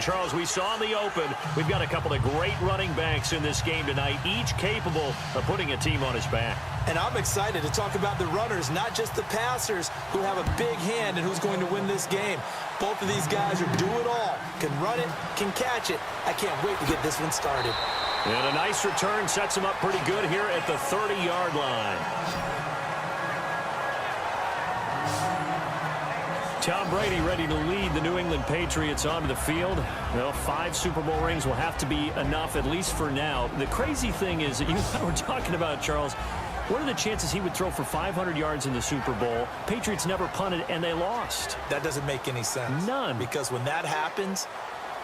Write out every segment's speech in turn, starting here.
Charles, we saw in the open, we've got a couple of great running backs in this game tonight, each capable of putting a team on his back. And I'm excited to talk about the runners, not just the passers who have a big hand and who's going to win this game. Both of these guys are do-it-all, can run it, can catch it. I can't wait to get this one started. And a nice return sets him up pretty good here at the 30-yard line. Tom Brady ready to lead the New England Patriots onto the field. Well, 5 Super Bowl rings will have to be enough, at least for now. The crazy thing is that you were talking about, Charles, what are the chances he would throw for 500 yards in the Super Bowl? Patriots never punted, and they lost. That doesn't make any sense. None. Because when that happens,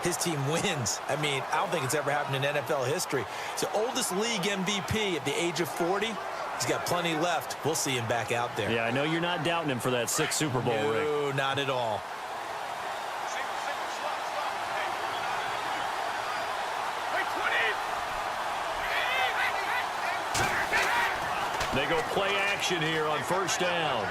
his team wins. I mean, I don't think it's ever happened in NFL history. It's the oldest league MVP at the age of 40. He's got plenty left. We'll see him back out there. Yeah, I know you're not doubting him for that 6th Super Bowl ring. No, not at all. They go play action here on first down.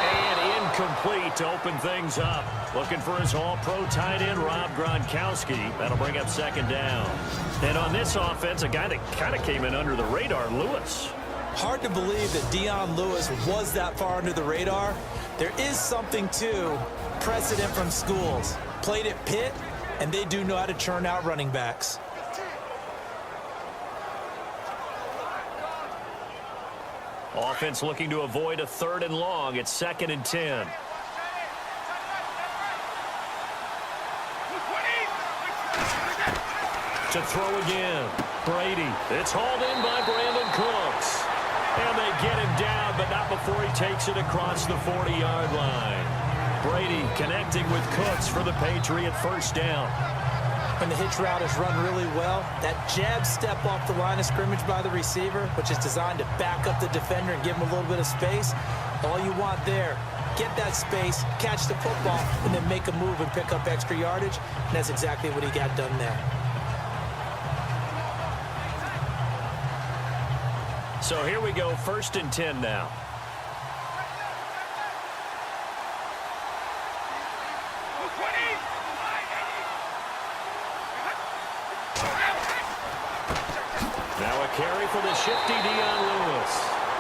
And incomplete to open things up. Looking for his all-pro tight end, Rob Gronkowski. That'll bring up 2nd down. And on this offense, a guy that kind of came in under the radar, Lewis. Hard to believe that Dion Lewis was that far under the radar. There is something to precedent from schools. Played at Pitt, and they do know how to churn out running backs. Offense looking to avoid a 3rd and long. It's 2nd and 10. To throw again. Brady. It's hauled in by Brandon Cooks. And they get him down, but not before he takes it across the 40-yard line. Brady connecting with Cooks for the Patriot first down. When the hitch route is run really well, that jab step off the line of scrimmage by the receiver, which is designed to back up the defender and give him a little bit of space, all you want there, get that space, catch the football, and then make a move and pick up extra yardage, and that's exactly what he got done there. So here we go, 1st and 10 now. Carry for the shifty Dion Lewis.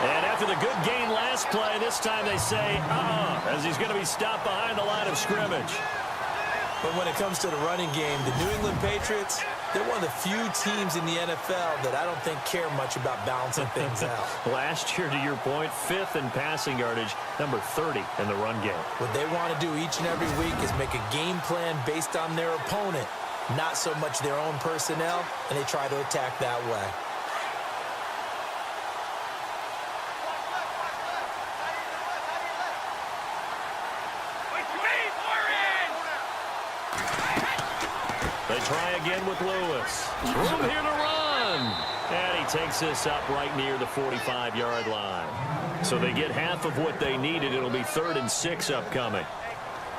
And after the good gain last play, this time they say, as he's going to be stopped behind the line of scrimmage. But when it comes to the running game, the New England Patriots, they're one of the few teams in the NFL that I don't think care much about balancing things out. Last year, to your point, 5th in passing yardage, number 30 in the run game. What they want to do each and every week is make a game plan based on their opponent, not so much their own personnel, and they try to attack that way. They try again with Lewis. Room here to run. And he takes this up right near the 45-yard line. So they get half of what they needed. It'll be 3rd and 6 upcoming.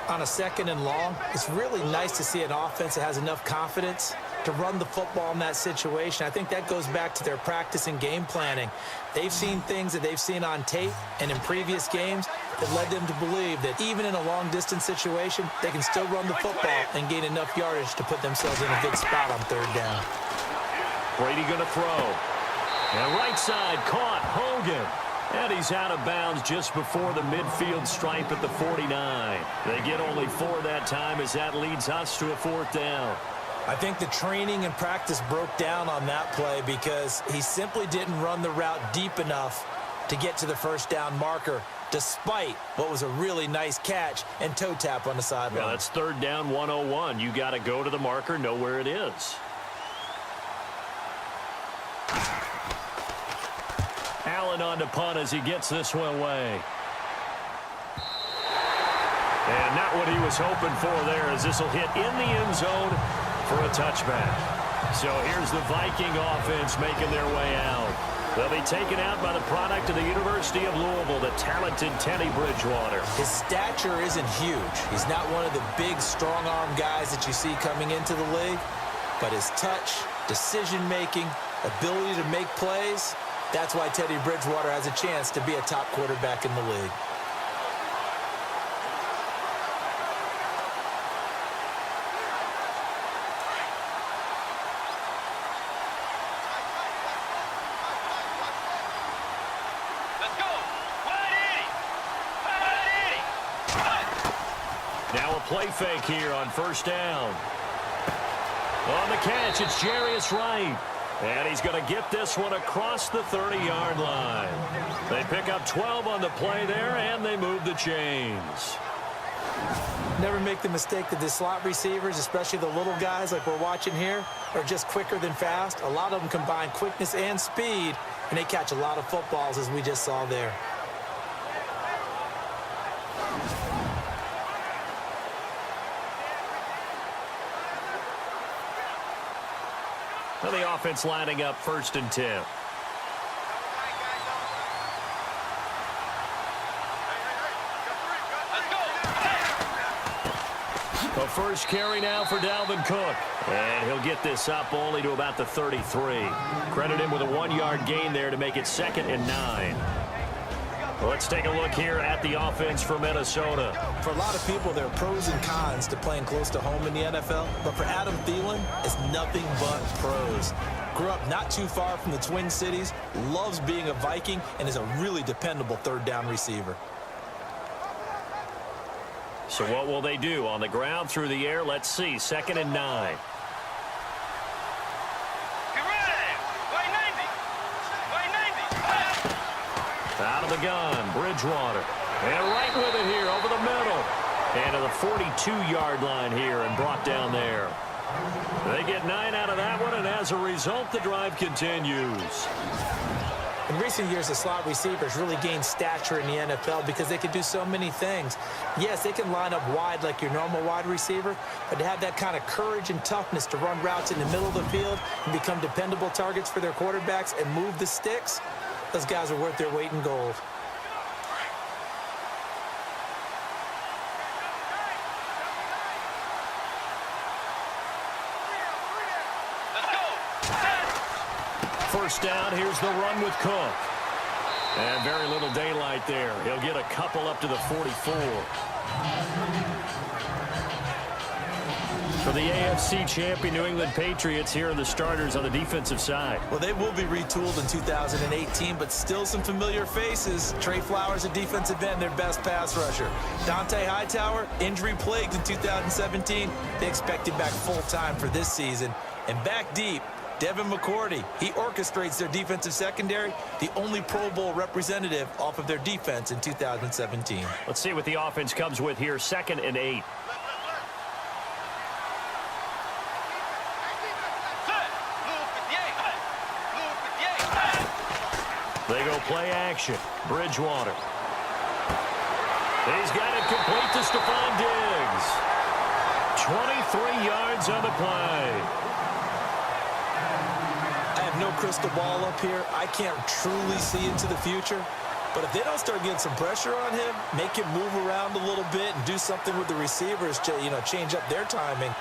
On a 2nd and long, it's really nice to see an offense that has enough confidence to run the football in that situation. I think that goes back to their practice and game planning. They've seen things that they've seen on tape and in previous games that led them to believe that even in a long-distance situation, they can still run the football and gain enough yardage to put themselves in a good spot on 3rd down. Brady going to throw. And right side caught. Hogan. And he's out of bounds just before the midfield stripe at the 49. They get only 4 that time as that leads us to a 4th down. I think the training and practice broke down on that play because he simply didn't run the route deep enough to get to the first down marker, despite what was a really nice catch and toe tap on the sideline. Yeah, that's 3rd down 101. You got to go to the marker, know where it is. Allen on to punt as he gets this one away. And not what he was hoping for there, as this will hit in the end zone for a touchback. So here's the Viking offense making their way out. They'll be taken out by the product of the University of Louisville, the talented Teddy Bridgewater. His stature isn't huge. He's not one of the big, strong-arm guys that you see coming into the league. But his touch, decision-making, ability to make plays, that's why Teddy Bridgewater has a chance to be a top quarterback in the league. play fake here on first down. On the catch, it's Jarius Wright. And he's going to get this one across the 30-yard line. They pick up 12 on the play there, and they move the chains. Never make the mistake that the slot receivers, especially the little guys like we're watching here, are just quicker than fast. A lot of them combine quickness and speed, and they catch a lot of footballs, as we just saw there. Well, the offense lining up 1st and 10. The first carry now for Dalvin Cook. And he'll get this up only to about the 33. Credit him with a 1-yard gain there to make it 2nd and 9. Let's take a look here at the offense for Minnesota. For a lot of people, there are pros and cons to playing close to home in the NFL. But for Adam Thielen, it's nothing but pros. Grew up not too far from the Twin Cities, loves being a Viking, and is a really dependable third-down receiver. So what will they do? On the ground, through the air, let's see. 2nd and 9. Out of the gun, Bridgewater. And right with it here, over the middle. And to the 42-yard line here and brought down there. They get 9 out of that one, and as a result, the drive continues. In recent years, the slot receivers really gained stature in the NFL because they can do so many things. Yes, they can line up wide like your normal wide receiver, but to have that kind of courage and toughness to run routes in the middle of the field and become dependable targets for their quarterbacks and move the sticks, those guys are worth their weight in gold. First down, here's the run with Cook. And very little daylight there. He'll get a couple up to the 44. For the AFC champion New England Patriots, here are the starters on the defensive side. Well, they will be retooled in 2018, but still some familiar faces. Trey Flowers, a defensive end, their best pass rusher. Dante Hightower, injury-plagued in 2017. They expect him back full-time for this season. And back deep, Devin McCourty. He orchestrates their defensive secondary, the only Pro Bowl representative off of their defense in 2017. Let's see what the offense comes with here, 2nd and 8. They go play action. Bridgewater. He's got it complete to Stephon Diggs. 23 yards on the play. No crystal ball up here. I can't truly see into the future. But if they don't start getting some pressure on him, make him move around a little bit and do something with the receivers to, change up their timing,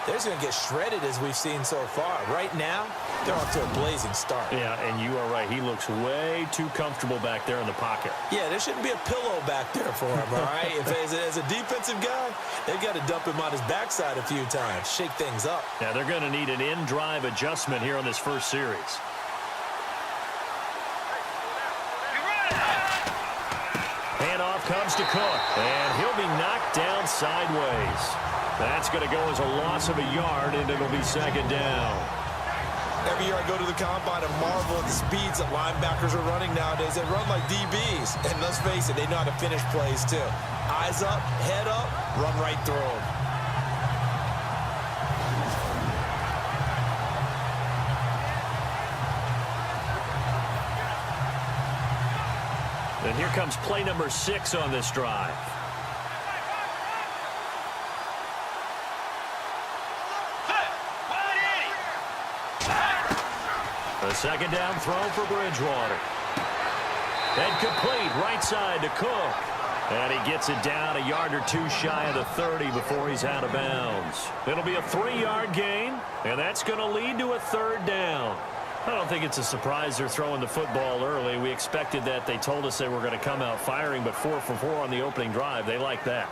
they're just going to get shredded as we've seen so far. Right now, they're off to a blazing start. Yeah, and you are right. He looks way too comfortable back there in the pocket. Yeah, there shouldn't be a pillow back there for him, all right? As a defensive guy, they've got to dump him on his backside a few times, shake things up. Yeah, they're going to need an in-drive adjustment here on this first series. Handoff comes to Cook, and he'll be knocked down sideways. That's going to go as a loss of a yard, and it'll be 2nd down. Every year I go to the combine and marvel at the speeds that linebackers are running nowadays. They run like DBs. And let's face it, they know how to finish plays too. Eyes up, head up, run right through them. And here comes play number 6 on this drive. A 2nd down throw for Bridgewater. And complete right side to Cook. And he gets it down a yard or two shy of the 30 before he's out of bounds. It'll be a 3-yard gain, and that's going to lead to a 3rd down. I don't think it's a surprise they're throwing the football early. We expected that. They told us they were going to come out firing, but 4 for 4 on the opening drive. They like that.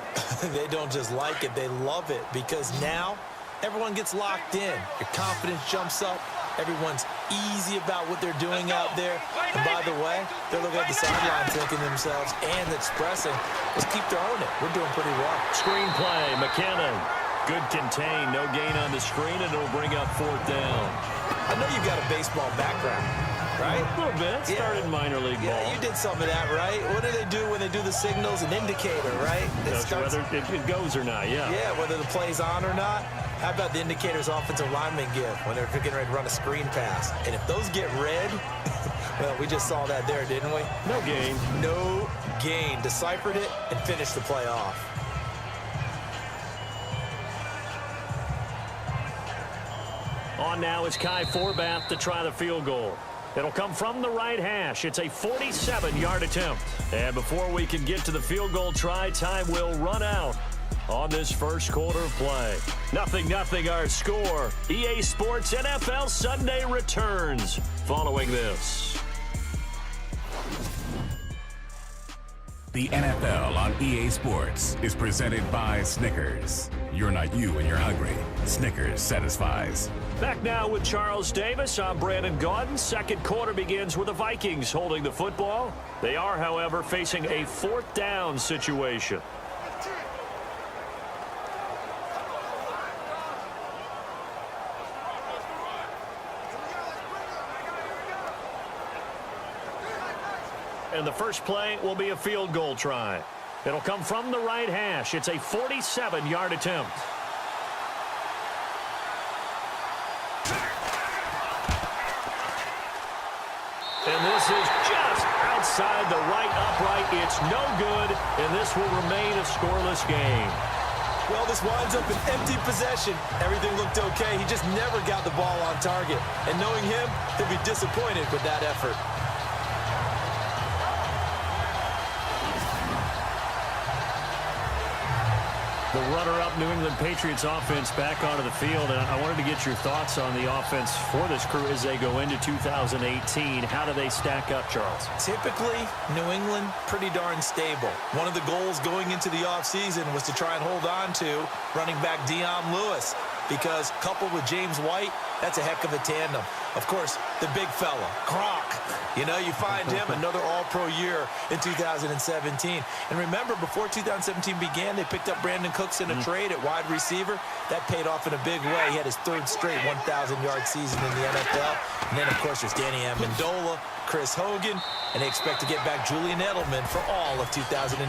They don't just like it. They love it because now everyone gets locked in. Your confidence jumps up. Everyone's easy about what they're doing out there. And by the way, they're looking at the sideline thinking to themselves and expressing, let's keep throwing it. We're doing pretty well. Screenplay, McKinnon. Good contain, no gain on the screen, and it'll bring up 4th down. I know you've got a baseball background, right? A little bit. Started minor league ball. Yeah, you did some of that, right? What do they do when they do the signals? An indicator, right? Whether it goes or not, yeah. Yeah, whether the play's on or not. How about the indicators offensive linemen give when they're getting ready to run a screen pass? And if those get red, well, we just saw that there, didn't we? No gain. No gain. Deciphered it and finished the play off. On now is Kai Forbath to try the field goal. It'll come from the right hash. It's a 47-yard attempt. And before we can get to the field goal try, time will run out on this first quarter of play. 0-0 our score. EA Sports NFL Sunday returns following this. The NFL on EA Sports is presented by Snickers. You're not you when you're hungry. Snickers satisfies. Back now with Charles Davis. I'm Brandon Gaudin. Second quarter begins with the Vikings holding the football. They are, however, facing a 4th down situation. And the first play will be a field goal try. It'll come from the right hash. It's a 47-yard attempt. And this is just outside the right upright. It's no good, and this will remain a scoreless game. Well, this winds up an empty possession. Everything looked okay. He just never got the ball on target. And knowing him, he'll be disappointed with that effort. The runner-up New England Patriots offense back onto the field. And I wanted to get your thoughts on the offense for this crew as they go into 2018. How do they stack up, Charles? Typically, New England, pretty darn stable. One of the goals going into the offseason was to try and hold on to running back Dion Lewis, because coupled with James White, that's a heck of a tandem. Of course, the big fella, Gronk. You know, you find him another all-pro year in 2017. And remember, before 2017 began, they picked up Brandon Cooks in a trade at wide receiver. That paid off in a big way. He had his 3rd straight 1,000-yard season in the NFL. And then, of course, there's Danny Amendola, Chris Hogan, and they expect to get back Julian Edelman for all of 2018,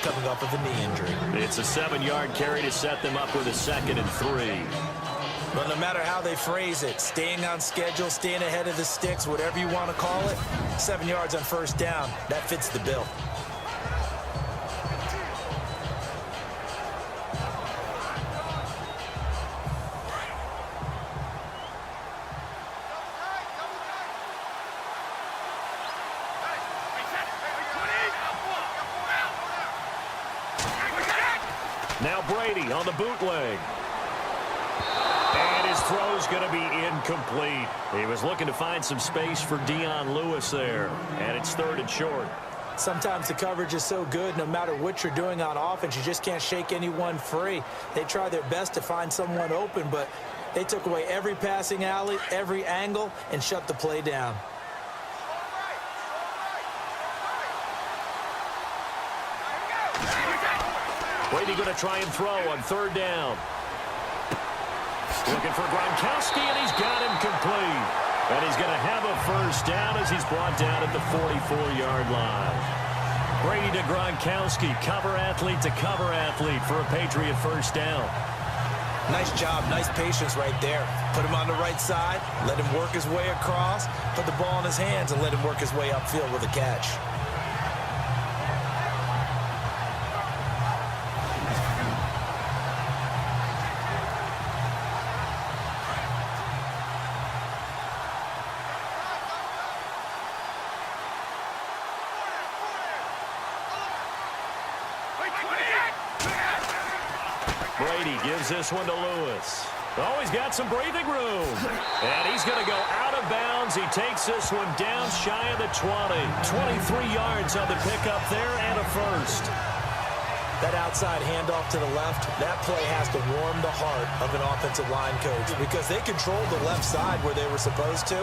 coming off of a knee injury. It's a 7-yard carry to set them up with a 2nd and 3. But no matter how they phrase it, staying on schedule, staying ahead of the sticks, whatever you want to call it, 7 yards on first down, that fits the bill. Now Brady on the bootleg. And his throw's going to be incomplete. He was looking to find some space for Dion Lewis there. And it's 3rd and short. Sometimes the coverage is so good, no matter what you're doing on offense, you just can't shake anyone free. They try their best to find someone open, but they took away every passing alley, every angle, and shut the play down. Brady going to try and throw on 3rd down. Looking for Gronkowski, and he's got him complete. And he's going to have a first down as he's brought down at the 44-yard line. Brady to Gronkowski, cover athlete to cover athlete for a Patriot first down. Nice job, nice patience right there. Put him on the right side, let him work his way across, put the ball in his hands, and let him work his way upfield with a catch. Brady gives this one to Lewis. Oh, he's got some breathing room. And he's going to go out of bounds. He takes this one down shy of the 20. 23 yards on the pickup there and a first. That outside handoff to the left, that play has to warm the heart of an offensive line coach because they controlled the left side where they were supposed to.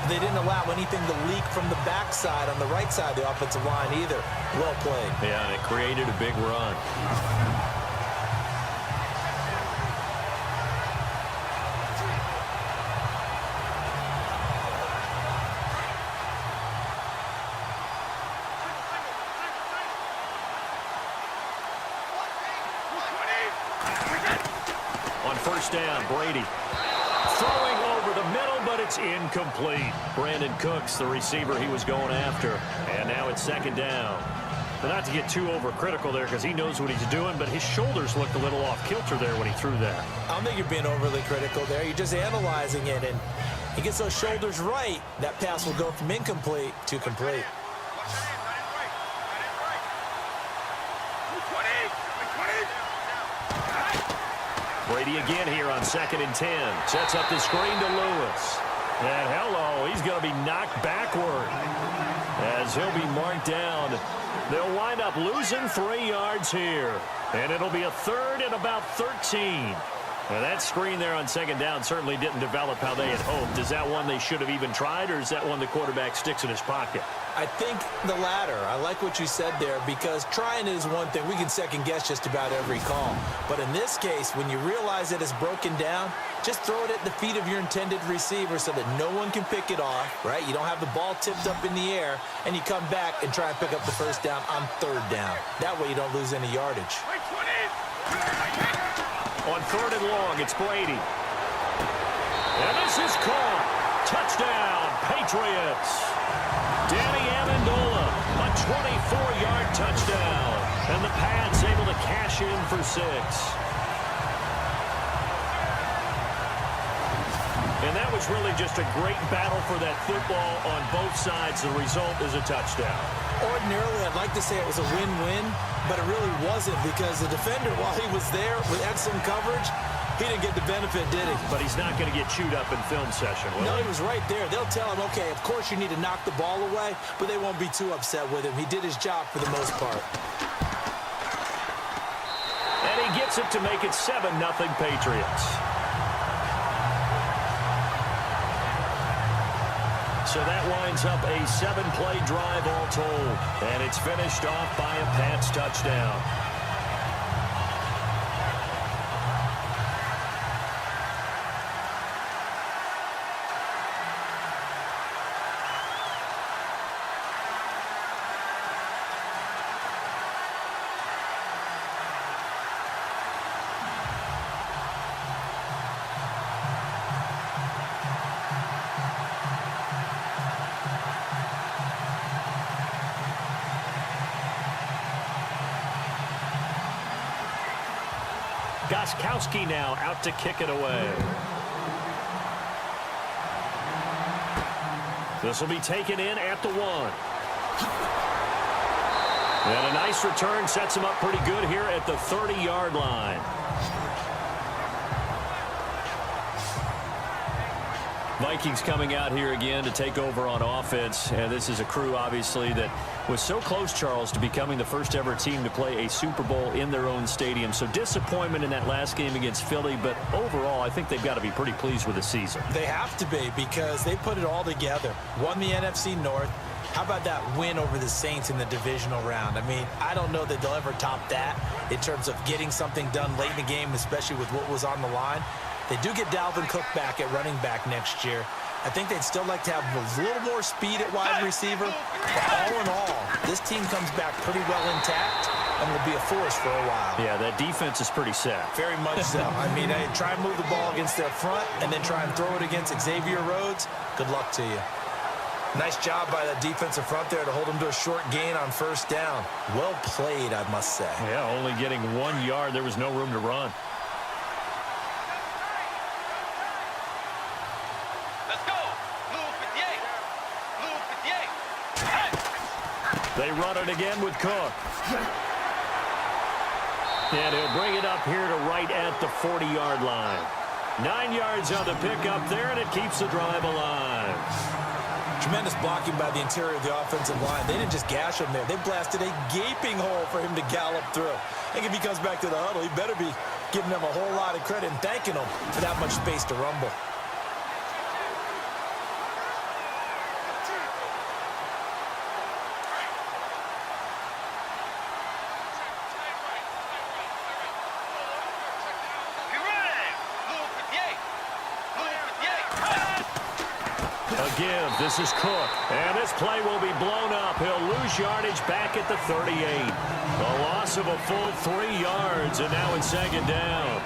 They didn't allow anything to leak from the backside on the right side of the offensive line either. Well played. Yeah, and it created a big run. On first down, Brady throwing over the middle, but it's incomplete. Brandon Cooks, the receiver he was going after. And now it's second down. But not to get too overcritical there because he knows what he's doing, but his shoulders looked a little off kilter there when he threw that. I don't think you're being overly critical there. You're just analyzing it, and he gets those shoulders right. That pass will go from incomplete to complete. Brady again here on 2nd and 10. Sets up the screen to Lewis. And hello, he's going to be knocked backward as he'll be marked down. They'll wind up losing 3 yards here. And it'll be a third and about 13. Now that screen there on 2nd down certainly didn't develop how they had hoped. Is that one they should have even tried, or is that one the quarterback sticks in his pocket? I think the latter. I like what you said there because trying is one thing. We can second guess just about every call. But in this case, when you realize that it's broken down, just throw it at the feet of your intended receiver so that no one can pick it off, right? You don't have the ball tipped up in the air, and you come back and try and pick up the first down on 3rd down. That way you don't lose any yardage. On 3rd and long, it's Brady. And this is caught. Touchdown, Patriots. Danny Amendola, a 24-yard touchdown. And the Pats able to cash in for 6. And that was really just a great battle for that football on both sides. The result is a touchdown. Ordinarily, I'd like to say it was a win-win, but it really wasn't because the defender, while he was there with excellent coverage, he didn't get the benefit, did he? But he's not going to get chewed up in film session, will No, he? he was right there. They'll tell him, okay, of course you need to knock the ball away, but they won't be too upset with him. He did his job for the most part. And he gets it to make it 7-0 Patriots. So that winds up a 7-play drive all told. And it's finished off by a Pats touchdown. Gostkowski now out to kick it away. This will be taken in at the 1. And a nice return sets him up pretty good here at the 30-yard line. Vikings coming out here again to take over on offense. And this is a crew, obviously, that was so close, Charles, to becoming the first ever team to play a Super Bowl in their own stadium. So disappointment in that last game against Philly, but overall, I think they've got to be pretty pleased with the season. They have to be because they put it all together. Won the NFC North. How about that win over the Saints in the divisional round? I mean, I don't know that they'll ever top that in terms of getting something done late in the game, especially with what was on the line. They do get Dalvin Cook back at running back next year. I think they'd still like to have a little more speed at wide receiver. But all in all, this team comes back pretty well intact and will be a force for a while. Yeah, that defense is pretty set. Very much so. I mean, they try and move the ball against their front and then try and throw it against Xavier Rhodes. Good luck to you. Nice job by that defensive front there to hold them to a short gain on first down. Well played, I must say. Yeah, only getting 1 yard. There was no room to run. They run it again with Cook. And he'll bring it up here to right at the 40-yard line. 9 yards on the pickup there, and it keeps the drive alive. Tremendous blocking by the interior of the offensive line. They didn't just gash him there. They blasted a gaping hole for him to gallop through. I think if he comes back to the huddle, he better be giving them a whole lot of credit and thanking them for that much space to rumble. Give. This is Cook. And this play will be blown up. He'll lose yardage back at the 38. A loss of a full 3 yards, and now it's second down.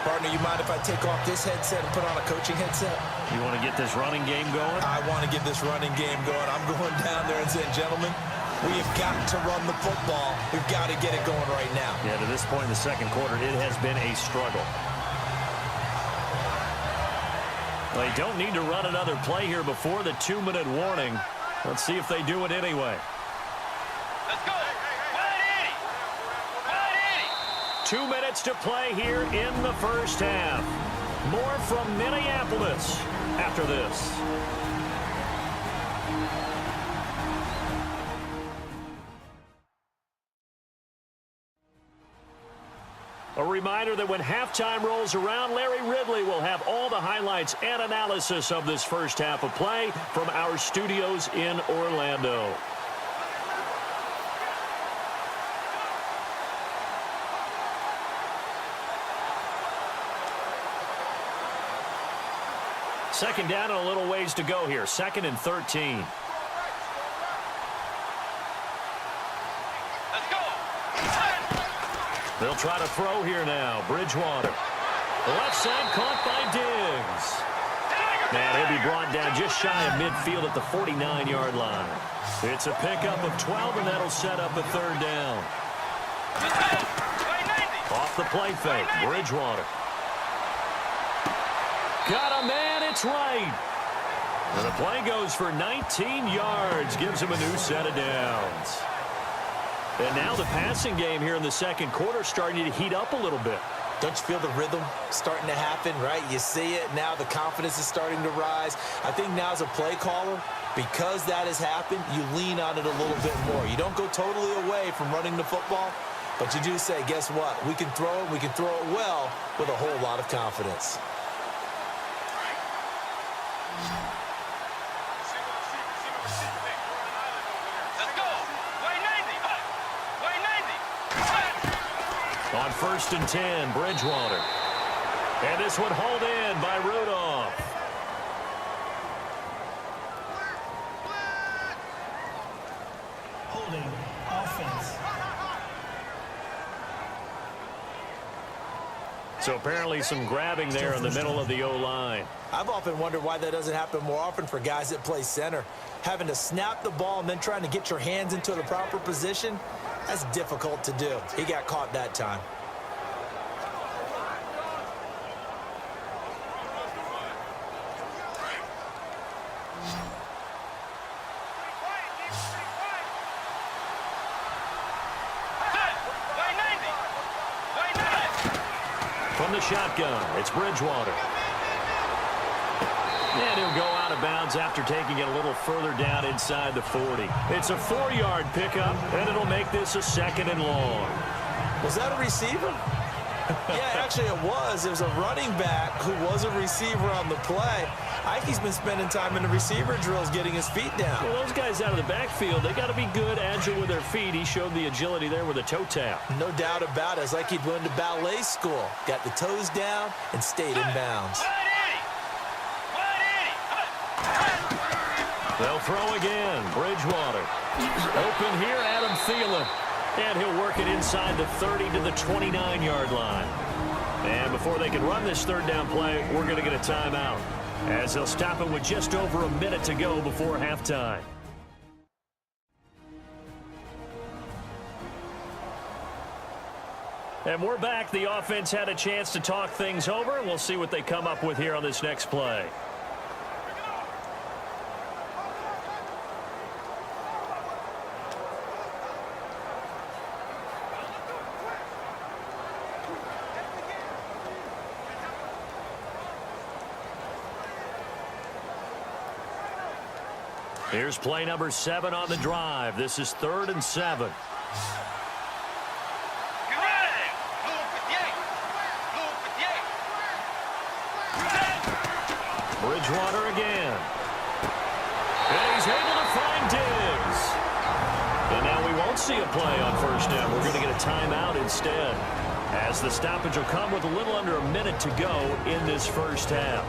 Partner, you mind if I take off this headset and put on a coaching headset? You want to get this running game going? I want to get this running game going. I'm going down there and saying, gentlemen, we have got to run the football. We've got to get it going right now. Yeah, to this point in the second quarter, it has been a struggle. They don't need to run another play here before the 2-minute warning. Let's see if they do it anyway. Let's go. 180. 2 minutes to play here in the first half. More from Minneapolis after this. A reminder that when halftime rolls around, Larry Ridley will have all the highlights and analysis of this first half of play from our studios in Orlando. Second down and a little ways to go here. 2nd and 13. They'll try to throw here now. Bridgewater. Left side caught by Diggs. And he'll be brought down just shy of midfield at the 49-yard line. It's a pickup of 12, and that'll set up a third down. Off the play fake. Bridgewater. Got a man. It's right. And the play goes for 19 yards. Gives him a new set of downs. And now the passing game here in the second quarter starting to heat up a little bit. Don't you feel the rhythm starting to happen, right? You see it. Now the confidence is starting to rise. I think now as a play caller, because that has happened, you lean on it a little bit more. You don't go totally away from running the football, but you do say, guess what? We can throw it. We can throw it well with a whole lot of confidence. On 1st and 10, Bridgewater. And this one hauled in by Rudolph. Holding offense. So apparently some grabbing there in the middle of the O-line. I've often wondered why that doesn't happen more often for guys that play center. Having to snap the ball and then trying to get your hands into the proper position, that's difficult to do. He got caught that time. From the shotgun, it's Bridgewater. And he'll go out of bounds after taking it a little further down inside the 40. It's a 4-yard pickup, and it'll make this a 2nd and long. Was that a receiver? Yeah, actually it was. There's a running back who was a receiver on the play. Ike's been spending time in the receiver drills getting his feet down. Well, those guys out of the backfield, they got to be good, agile with their feet. He showed the agility there with a toe tap. No doubt about it. It's like he'd went to ballet school. Got the toes down and stayed in bounds. They'll throw again. Bridgewater. Open here, Adam Thielen. And he'll work it inside the 30 to the 29-yard line. And before they can run this third down play, we're going to get a timeout, as they'll stop it with just over a minute to go before halftime. And we're back. The offense had a chance to talk things over. We'll see what they come up with here on this next play. Here's play number 7 on the drive. This is 3rd and 7. Bridgewater again. And he's able to find Diggs. And now we won't see a play on first down. We're going to get a timeout instead, as the stoppage will come with a little under a minute to go in this first half.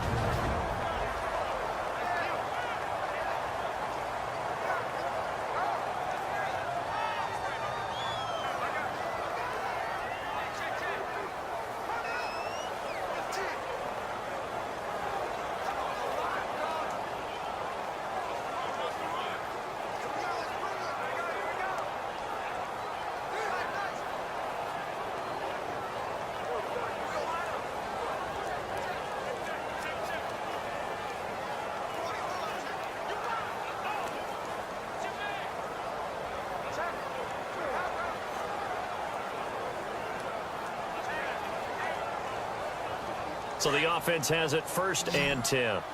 So the offense has it 1st and 10. Let's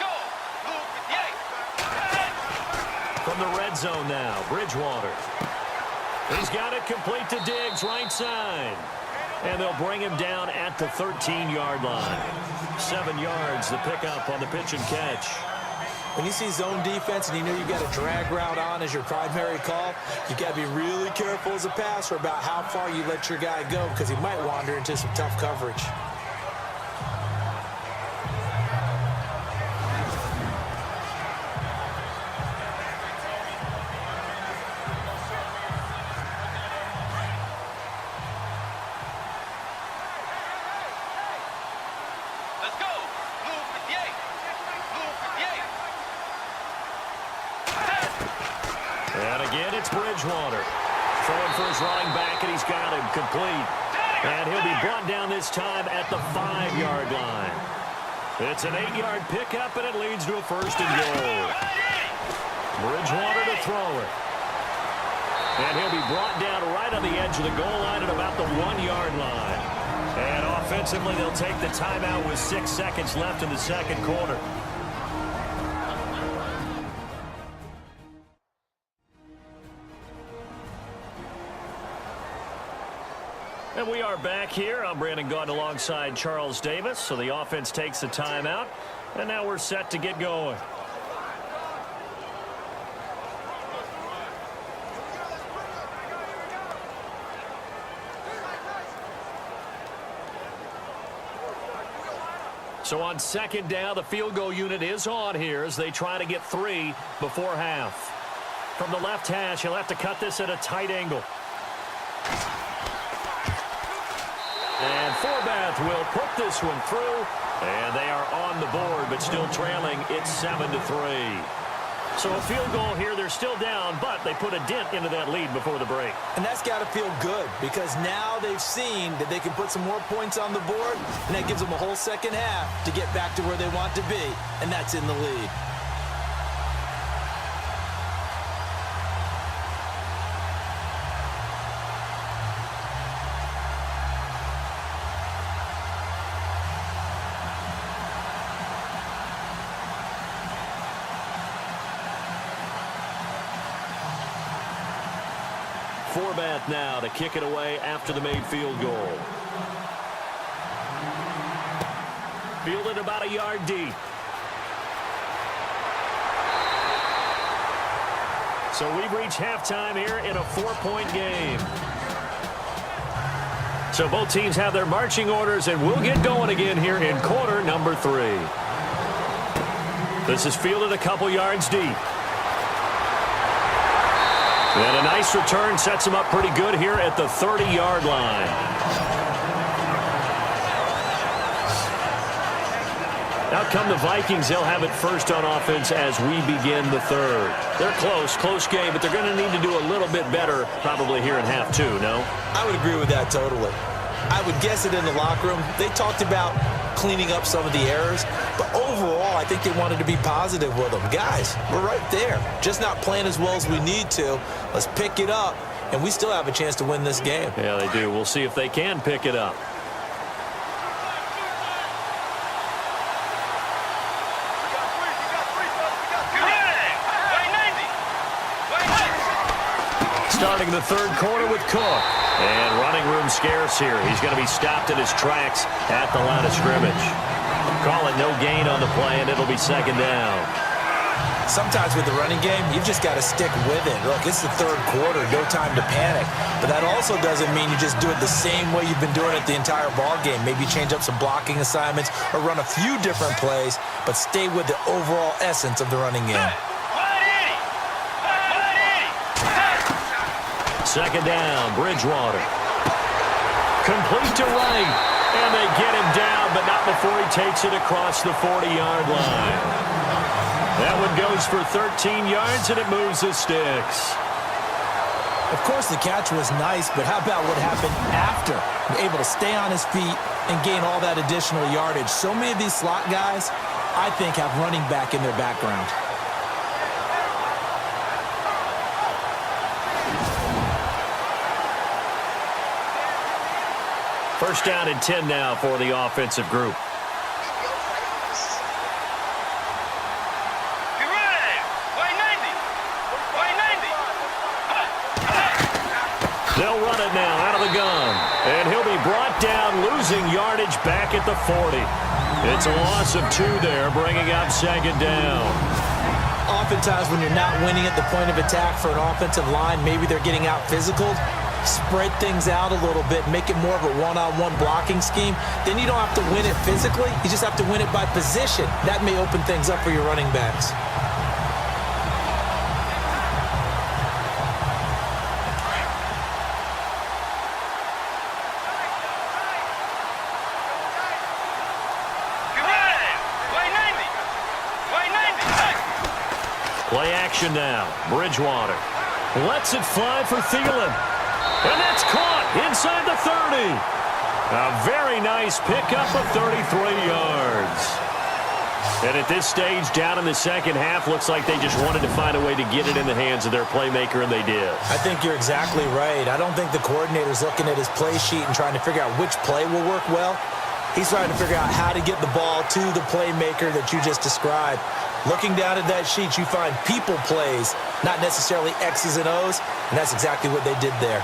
go. From the red zone now, Bridgewater. He's got it complete to Diggs, right side. And they'll bring him down at the 13-yard line. 7 yards, the pickup on the pitch and catch. When you see zone defense and you know you've got a drag route on as your primary call, you got to be really careful as a passer about how far you let your guy go, because he might wander into some tough coverage. Let's go. And again, it's Bridgewater. Throwing for his running back, and he's got him complete. And he'll be brought down this time at the 5-yard line. It's an 8-yard pickup, and it leads to a 1st and goal. Bridgewater to throw it. And he'll be brought down right on the edge of the goal line at about the 1-yard line. And offensively, they'll take the timeout with 6 seconds left in the second quarter. And we are back here. I'm Brandon Gaudin alongside Charles Davis. So the offense takes the timeout, and now we're set to get going. So on 2nd down, the field goal unit is on here as they try to get 3 before half. From the left hash, he'll have to cut this at a tight angle. And Forbath will put this one through, and they are on the board, but still trailing. It's 7-3. So a field goal here. They're still down, but they put a dent into that lead before the break. And that's got to feel good, because now they've seen that they can put some more points on the board, and that gives them a whole second half to get back to where they want to be, and that's in the lead. Forbath now to kick it away after the made field goal. Fielded about a yard deep. So we've reached halftime here in a 4-point game. So both teams have their marching orders, and we'll get going again here in quarter number 3. This is fielded a couple yards deep. And a nice return sets him up pretty good here at the 30-yard line. Out come the Vikings. They'll have it first on offense as we begin the 3rd. They're close game, but they're going to need to do a little bit better probably here in half 2, no? I would agree with that totally. I would guess it in the locker room. They talked about cleaning up some of the errors, but overall, I think they wanted to be positive with them. Guys, we're right there. Just not playing as well as we need to. Let's pick it up, and we still have a chance to win this game. Yeah, they do. We'll see if they can pick it up. starting the third quarter with Cook. And running room scarce here. He's going to be stopped in his tracks at the line of scrimmage. Call it no gain on the play, and it'll be second down. Sometimes with the running game, you've just got to stick with it. Look, it's the third quarter, no time to panic. But that also doesn't mean you just do it the same way you've been doing it the entire ball game. Maybe change up some blocking assignments or run a few different plays, but stay with the overall essence of the running game. Second down, Bridgewater. Complete to Wright, and they get him down, but not before he takes it across the 40-yard line. That one goes for 13 yards, and it moves the sticks. Of course, the catch was nice, but how about what happened after? Able to stay on his feet and gain all that additional yardage. So many of these slot guys, I think, have running back in their background. First down and 10 now for the offensive group. They'll run it now out of the gun. And he'll be brought down, losing yardage back at the 40. It's a loss of 2 there, bringing up second down. Oftentimes when you're not winning at the point of attack for an offensive line, maybe they're getting out physical. Spread things out a little bit, make it more of a one-on-one blocking scheme. Then you don't have to win it physically. You just have to win it by position. That may open things up for your running backs. Play action now. Bridgewater lets it fly for Thielen. And that's caught inside the 30. A very nice pickup of 33 yards. And at this stage, down in the second half, looks like they just wanted to find a way to get it in the hands of their playmaker, and they did. I think you're exactly right. I don't think the coordinator's looking at his play sheet and trying to figure out which play will work well. He's trying to figure out how to get the ball to the playmaker that you just described. Looking down at that sheet, you find people plays, not necessarily X's and O's, and that's exactly what they did there.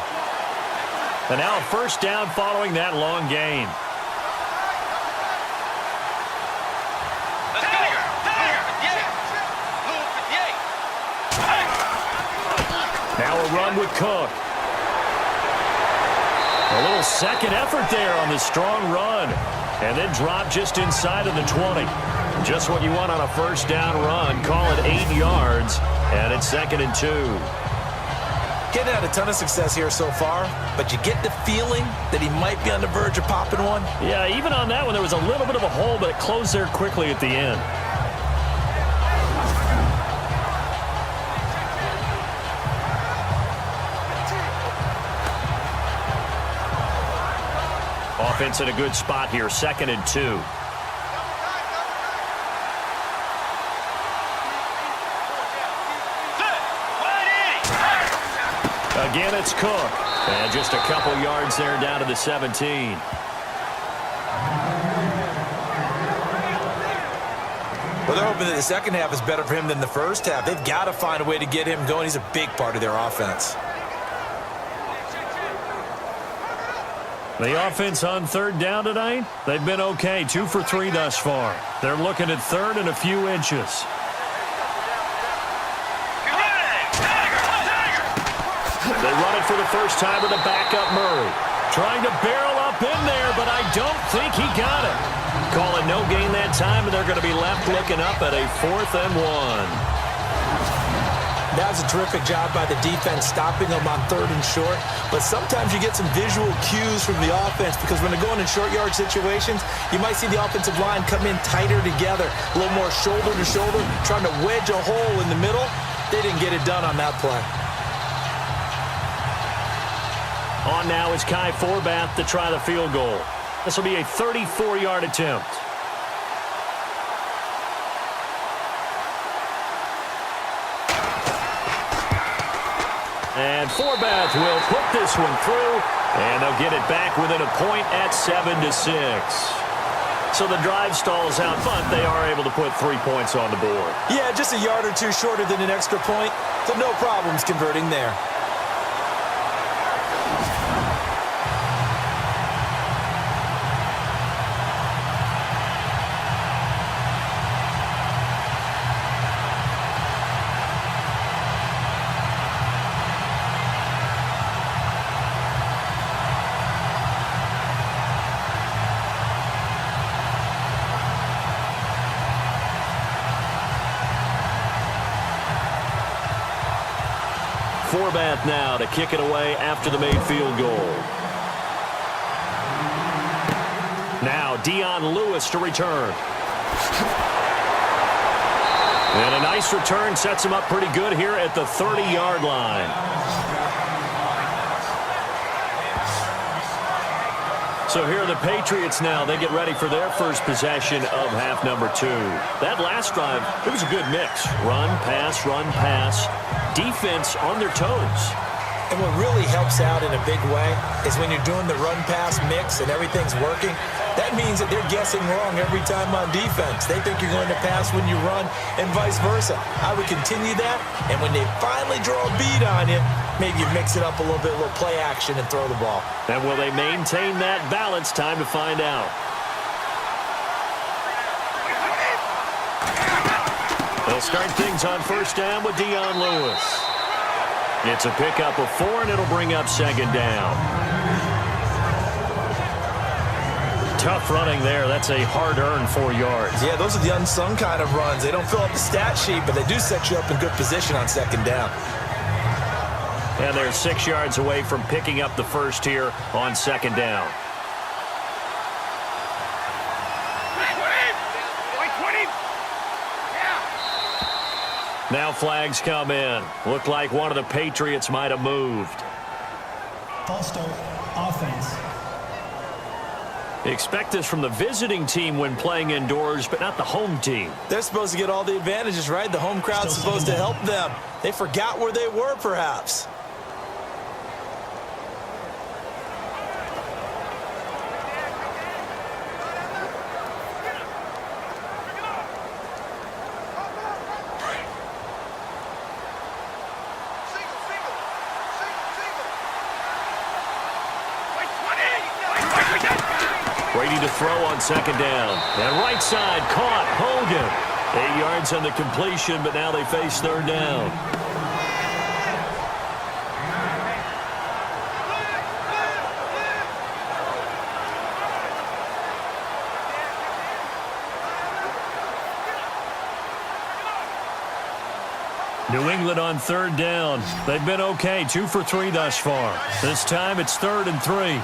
And now a first down following that long gain. Now a run with Cook. A little second effort there on the strong run. And then drop just inside of the 20. Just what you want on a first down run. Call it 8 yards. And it's 2nd and 2. Getting had a ton of success here so far, but you get the feeling that he might be on the verge of popping one. Yeah, even on that one, there was a little bit of a hole, but it closed there quickly at the end. Offense in a good spot here, 2nd and 2. Again, it's Cook. And just a couple yards there down to the 17. Well, they're hoping that the second half is better for him than the first half. They've got to find a way to get him going. He's a big part of their offense. The offense on third down tonight, they've been okay. 2 for 3 thus far. They're looking at third and a few inches. They run it for the first time with a backup Murray. Trying to barrel up in there, but I don't think he got it. Call it no gain that time, and they're going to be left looking up at a 4th and 1. That was a terrific job by the defense stopping them on 3rd and short. But sometimes you get some visual cues from the offense because when they're going in short yard situations, you might see the offensive line come in tighter together, a little more shoulder to shoulder, trying to wedge a hole in the middle. They didn't get it done on that play. On now is Kai Forbath to try the field goal. This will be a 34-yard attempt. And Forbath will put this one through, and they'll get it back within a point at 7-6. So the drive stalls out, but they are able to put 3 points on the board. Yeah, just a yard or two shorter than an extra point, so no problems converting there. Forbath now to kick it away after the made field goal. Now Dion Lewis to return. And a nice return sets him up pretty good here at the 30-yard line. So here are the Patriots now. They get ready for their first possession of half number 2. That last drive, it was a good mix. Run, pass, defense on their toes. And what really helps out in a big way is when you're doing the run-pass mix and everything's working, that means that they're guessing wrong every time on defense. They think you're going to pass when you run and vice versa. I would continue that, and when they finally draw a bead on you, maybe you mix it up a little bit, a little play action, and throw the ball. And will they maintain that balance? Time to find out. They'll start things on first down with Dion Lewis. It's a pickup of 4, and it'll bring up second down. Tough running there. That's a hard-earned 4 yards. Yeah, those are the unsung kind of runs. They don't fill up the stat sheet, but they do set you up in good position on second down. And they're 6 yards away from picking up the first here on second down. Now flags come in. Looked like one of the Patriots might have moved. False start, offense. Expect this from the visiting team when playing indoors, but not the home team. They're supposed to get all the advantages, right? The home crowd's supposed to help them. They forgot where they were, perhaps. Brady to throw on second down. And right side caught. Hogan. 8 yards on the completion, but now they face third down. New England on third down. They've been okay, 2 for 3 thus far. This time it's 3rd and 3.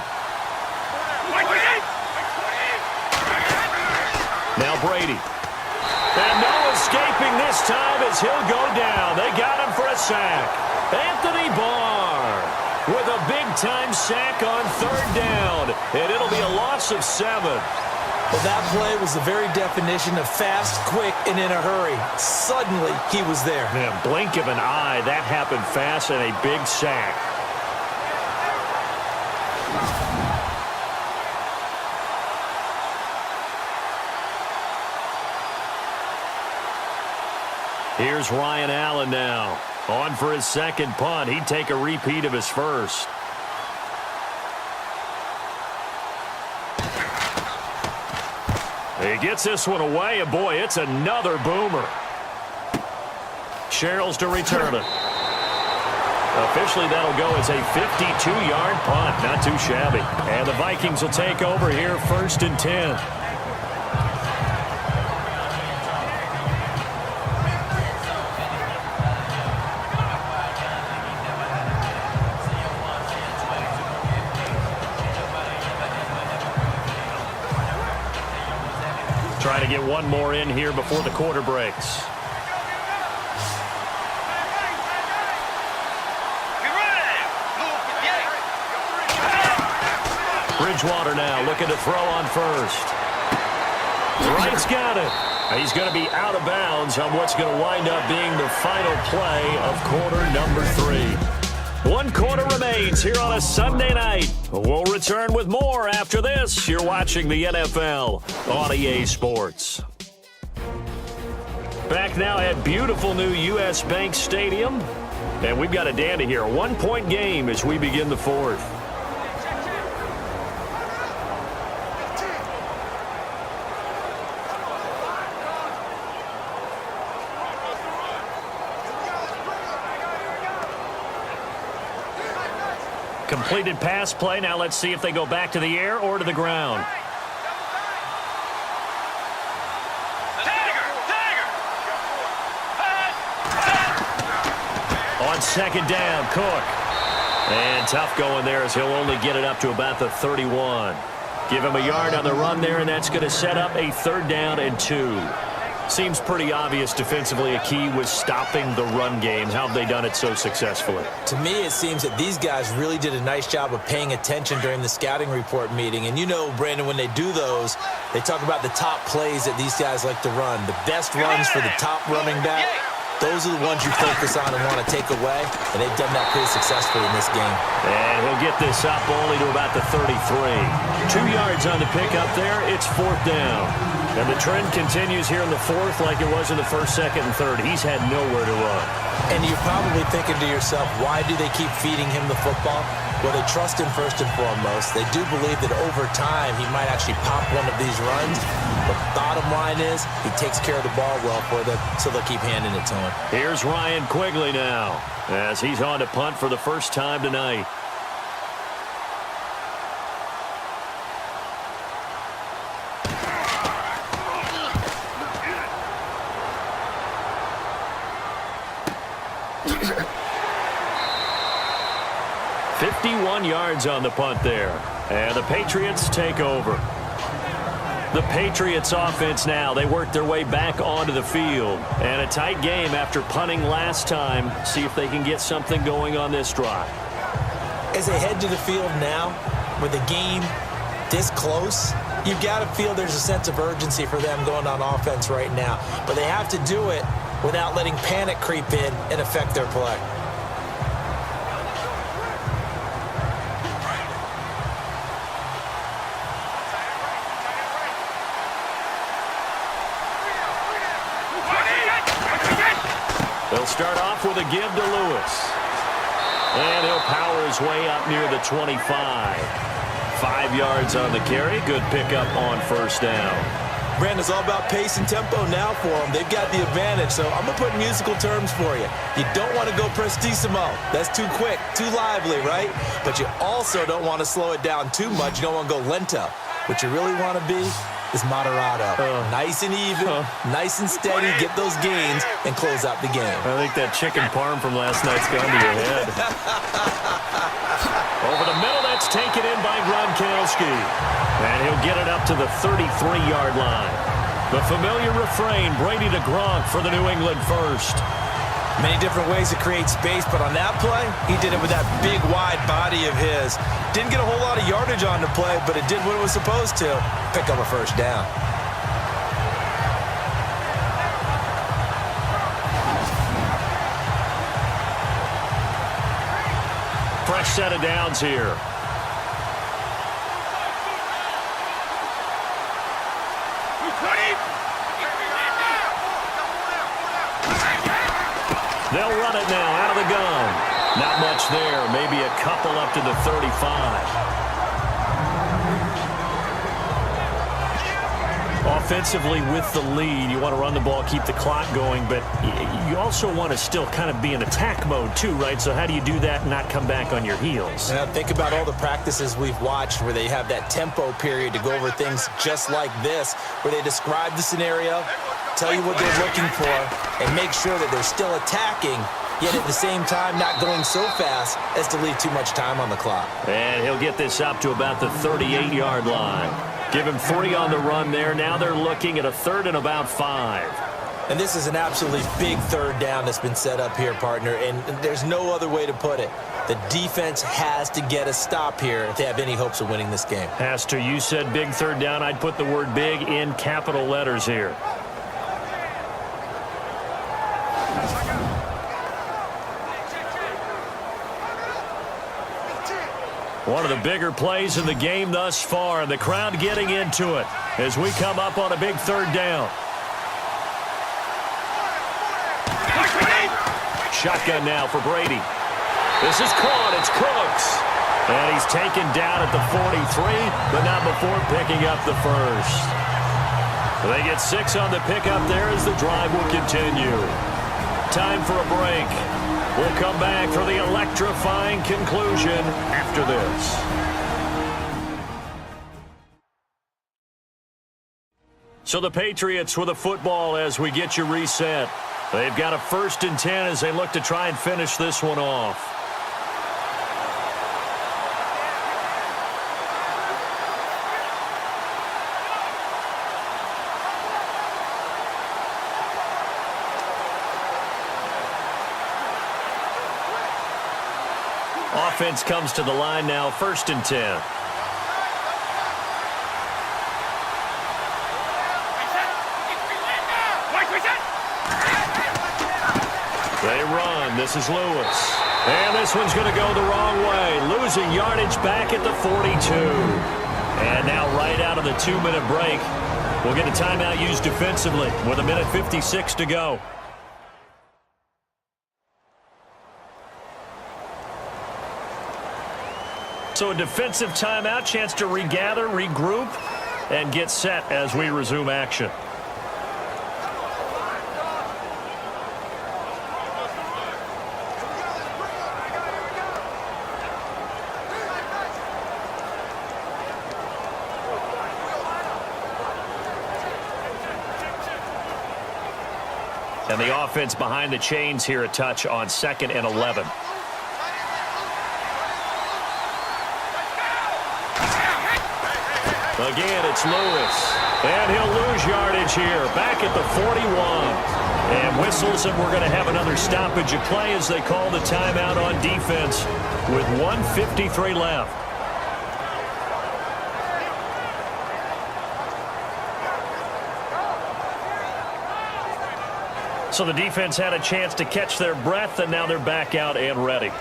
Now Brady. And no escaping this time as he'll go down. They got him for a sack. Anthony Barr with a big-time sack on third down. And it'll be a loss of 7. Well, that play was the very definition of fast, quick, and in a hurry. Suddenly, he was there. Man, blink of an eye. That happened fast and a big sack. Here's Ryan Allen now. On for his second punt. He'd take a repeat of his first. He gets this one away, and boy, it's another boomer. Sherrills to return it. Officially, that'll go as a 52-yard punt. Not too shabby. And the Vikings will take over here, 1st and 10. Trying to get one more in here before the quarter breaks. Bridgewater now looking to throw on first. Wright's got it. He's going to be out of bounds on what's going to wind up being the final play of quarter number 3. 1 quarter remains here on a Sunday night. We'll return with more after this. You're watching the NFL on EA Sports. Back now at beautiful new U.S. Bank Stadium. And we've got a dandy here. A 1-point game as we begin the 4th. Completed pass play. Now let's see if they go back to the air or to the ground. On second down. Cook. And tough going there as he'll only get it up to about the 31. Give him a yard on the run there, and that's going to set up a 3rd down and 2. Seems pretty obvious defensively a key was stopping the run game. How have they done it so successfully? To me, it seems that these guys really did a nice job of paying attention during the scouting report meeting. And you know, Brandon, when they do those, they talk about the top plays that these guys like to run. The best runs for the top running back. Those are the ones you focus on and want to take away, and they've done that pretty successfully in this game. And he'll get this up only to about the 33. 2 yards on the pickup there. It's 4th down. And the trend continues here in the 4th like it was in the 1st, 2nd, and 3rd. He's had nowhere to run. And you're probably thinking to yourself, why do they keep feeding him the football? Well, they trust him first and foremost. They do believe that over time he might actually pop one of these runs. But bottom line is he takes care of the ball well for them, so they'll keep handing it to him. Here's Ryan Quigley now as he's on to punt for the first time tonight. Yards on the punt there. And the Patriots take over. The Patriots offense now. They work their way back onto the field. And a tight game after punting last time. See if they can get something going on this drive. As they head to the field now, with the game this close, you've got to feel there's a sense of urgency for them going on offense right now. But they have to do it without letting panic creep in and affect their play. They'll start off with a give to Lewis. And he'll power his way up near the 25. 5 yards on the carry. Good pickup on 1st down. Brandon, it's all about pace and tempo now for them. They've got the advantage, so I'm going to put musical terms for you. You don't want to go prestissimo. That's too quick, too lively, right? But you also don't want to slow it down too much. You don't want to go lento. What you really want to be is moderato. Nice and even, nice and steady, get those gains, and close out the game. I think that chicken parm from last night's gone to your head. Over the middle, that's taken in by Gronkowski. And he'll get it up to the 33-yard line. The familiar refrain, Brady to Gronk for the New England first. Many different ways to create space, but on that play, he did it with that big, wide body of his. Didn't get a whole lot of yardage on the play, but it did what it was supposed to. Pick up a 1st down. Fresh set of downs here. They'll run it now out of the gun. Not much there. Maybe a couple up to the 35. Offensively with the lead, you want to run the ball, keep the clock going, but you also want to still kind of be in attack mode too, right? So how do you do that and not come back on your heels? And think about all the practices we've watched where they have that tempo period to go over things just like this, where they describe the scenario, tell you what they're looking for, and make sure that they're still attacking, yet at the same time not going so fast as to leave too much time on the clock. And he'll get this up to about the 38-yard line. Give him 3 on the run there. Now they're looking at a 3rd and about 5. And this is an absolutely big 3rd down that's been set up here, partner, and there's no other way to put it. The defense has to get a stop here if they have any hopes of winning this game. Has to. You said big 3rd down. I'd put the word big in capital letters here. One of the bigger plays in the game thus far, and the crowd getting into it as we come up on a big 3rd down. Shotgun now for Brady. This is caught. It's Cooks. And he's taken down at the 43, but not before picking up the 1st. They get 6 on the pickup there as the drive will continue. Time for a break. We'll come back for the electrifying conclusion after this. So the Patriots with a football as we get you reset. They've got a 1st and 10 as they look to try and finish this one off. Offense comes to the line now, 1st and 10. They run. This is Lewis. And this one's going to go the wrong way. Losing yardage back at the 42. And now right out of the 2-minute break, we'll get a timeout used defensively with 1:56 to go. So a defensive timeout, chance to regather, regroup, and get set as we resume action. And the offense behind the chains here a touch on 2nd and 11. Again, it's Lewis. And he'll lose yardage here, back at the 41. And whistles, and we're going to have another stoppage of play as they call the timeout on defense with 1:53 left. So the defense had a chance to catch their breath, and now they're back out and ready.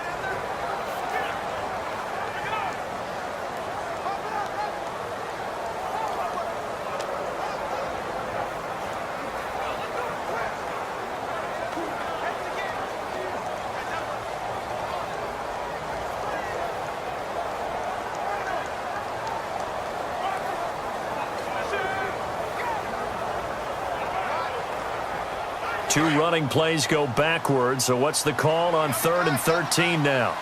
Two running plays go backwards, so what's the call on 3rd and 13 now?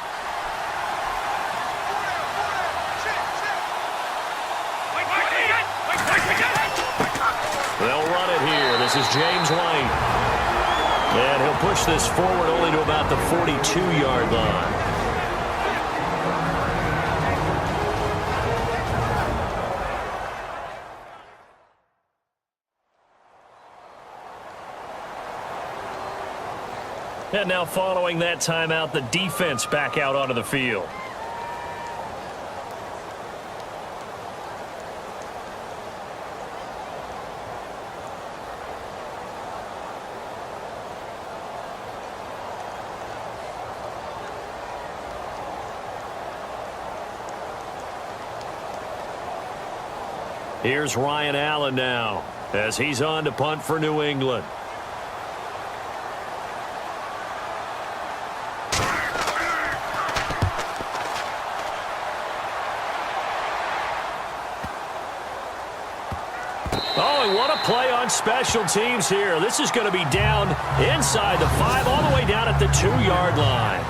They'll run it here. This is James White. And he'll push this forward only to about the 42-yard line. And now following that timeout, the defense back out onto the field. Here's Ryan Allen now as he's on to punt for New England. Oh, what a play on special teams here. This is going to be down inside the 5, all the way down at the 2-yard line.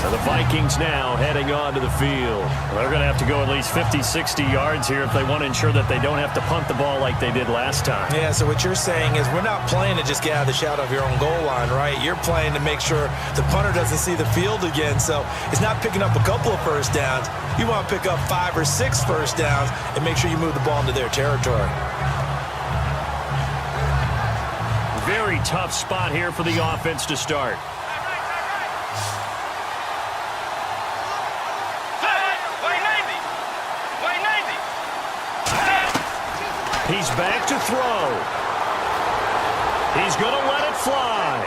So the Vikings now heading onto the field. They're going to have to go at least 50, 60 yards here if they want to ensure that they don't have to punt the ball like they did last time. Yeah, so what you're saying is we're not playing to just get out of the shadow of your own goal line, right? You're playing to make sure the punter doesn't see the field again. So it's not picking up a couple of first downs. You want to pick up 5 or 6 first downs and make sure you move the ball into their territory. Very tough spot here for the offense to start. He's back to throw. He's going to let it fly.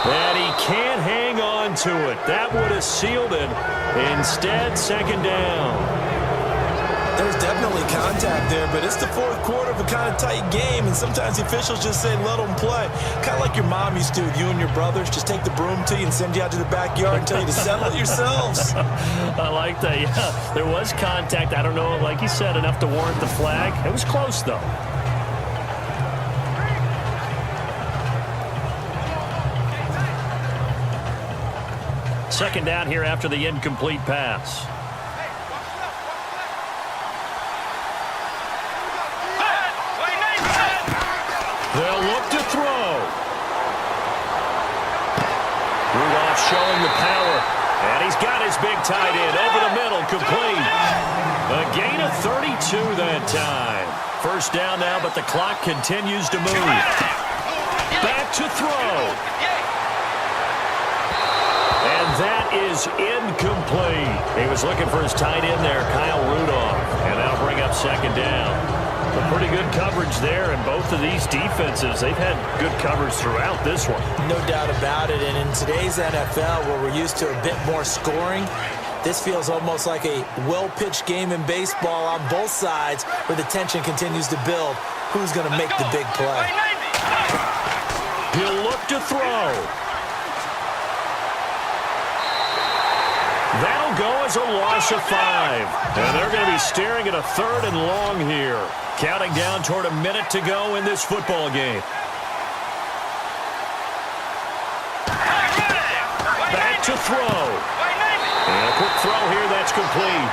And he can't hang on to it. That would have sealed it. Instead, 2nd down. There's definitely contact there, but it's the 4th quarter of a kind of tight game, and sometimes the officials just say, let them play. Kind of like your mom used to with you and your brothers. Just take the broom to you and send you out to the backyard and tell you to settle it yourselves. I like that, yeah. There was contact. I don't know, like you said, enough to warrant the flag. It was close, though. Second down here after the incomplete pass. And he's got his big tight end over the middle, complete. A gain of 32 that time. First down now, but the clock continues to move. Back to throw. And that is incomplete. He was looking for his tight end there, Kyle Rudolph. And that'll bring up second down. But pretty good coverage there, and both of these defenses, they've had good coverage throughout this one. No doubt about it, and in today's NFL, where we're used to a bit more scoring, this feels almost like a well-pitched game in baseball on both sides where the tension continues to build. Who's going to make the big play? He'll look to throw. That'll go as a loss of 5. And they're going to be staring at a 3rd and long here. Counting down toward a minute to go in this football game. Back to throw. And a quick throw here, that's complete.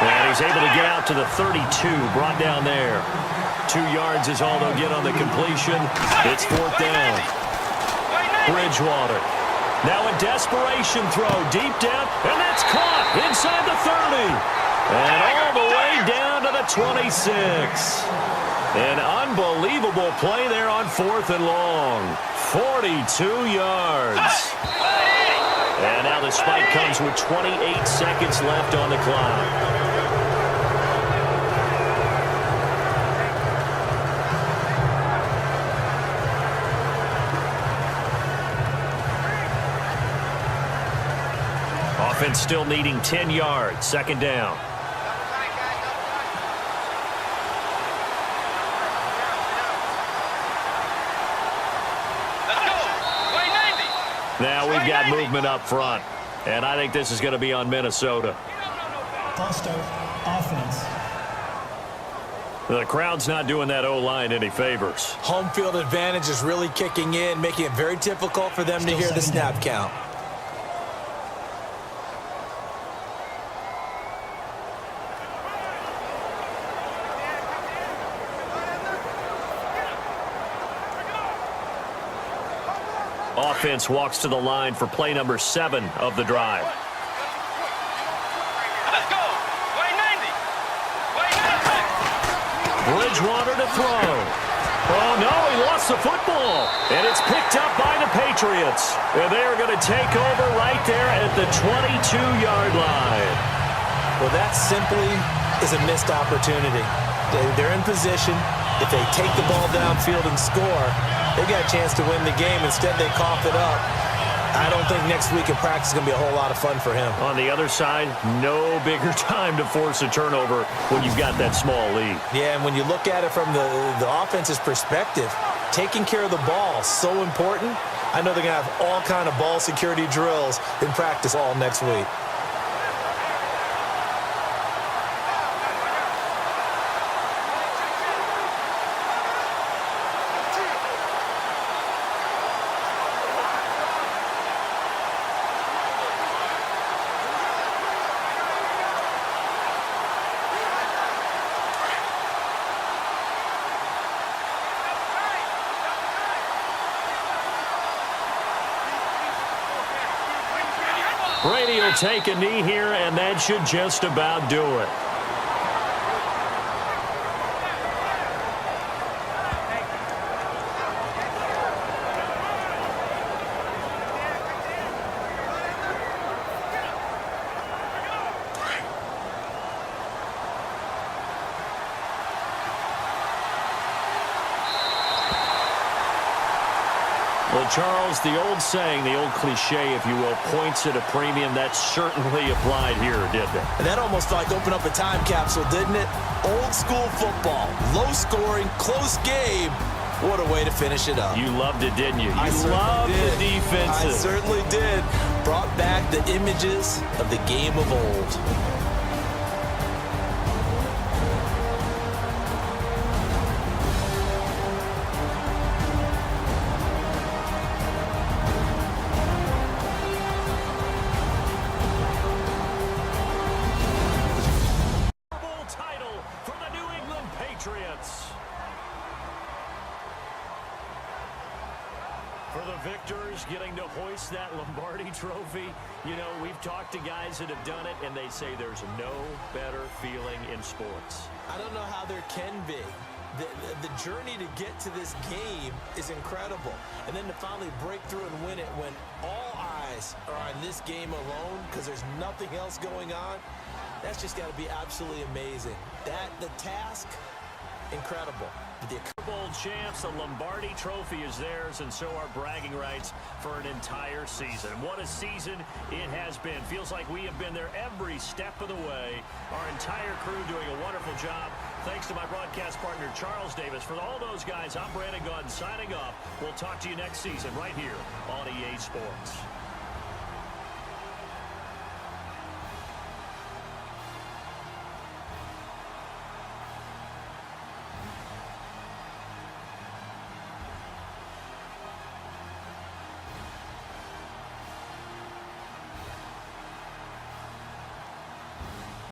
And he's able to get out to the 32, brought down there. 2 yards is all they'll get on the completion. It's 4th down. Bridgewater. Now a desperation throw deep down, and that's caught inside the 30. And all the way down to the 26. An unbelievable play there on 4th and long. 42 yards. And now the spike comes with 28 seconds left on the clock. Offense still needing 10 yards. Second down. Now we've got movement up front. And I think this is going to be on Minnesota. False start, offense. The crowd's not doing that O-line any favors. Home field advantage is really kicking in, making it very difficult for them to hear the snap count. Offense walks to the line for play number 7 of the drive. Let's go. Bridgewater to throw. Oh, no, he lost the football. And it's picked up by the Patriots. And they're going to take over right there at the 22-yard line. Well, that simply is a missed opportunity. They're in position. If they take the ball downfield and score, they've got a chance to win the game. Instead, they cough it up. I don't think next week in practice is going to be a whole lot of fun for him. On the other side, no bigger time to force a turnover when you've got that small lead. Yeah, and when you look at it from the offense's perspective, taking care of the ball, so important. I know they're going to have all kind of ball security drills in practice all next week. Brady will take a knee here, and that should just about do it. Well, Charles, the old saying, the old cliche, if you will, points at a premium, that certainly applied here, didn't it? And that almost like opened up a time capsule, didn't it? Old school football, low scoring, close game. What a way to finish it up. You loved it, didn't you? You loved the defensive. I certainly did. Brought back the images of the game of old. For the victors, getting to hoist that Lombardi trophy, you know, we've talked to guys that have done it, and they say there's no better feeling in sports. I don't know how there can be. The journey to get to this game is incredible. And then to finally break through and win it when all eyes are on this game alone because there's nothing else going on, that's just got to be absolutely amazing. The task, incredible. Super Bowl champs, the Lombardi trophy is theirs, and so are bragging rights for an entire season. What a season it has been. Feels like we have been there every step of the way. Our entire crew doing a wonderful job. Thanks to my broadcast partner, Charles Davis. For all those guys, I'm Brandon Gaudin signing off. We'll talk to you next season right here on EA Sports.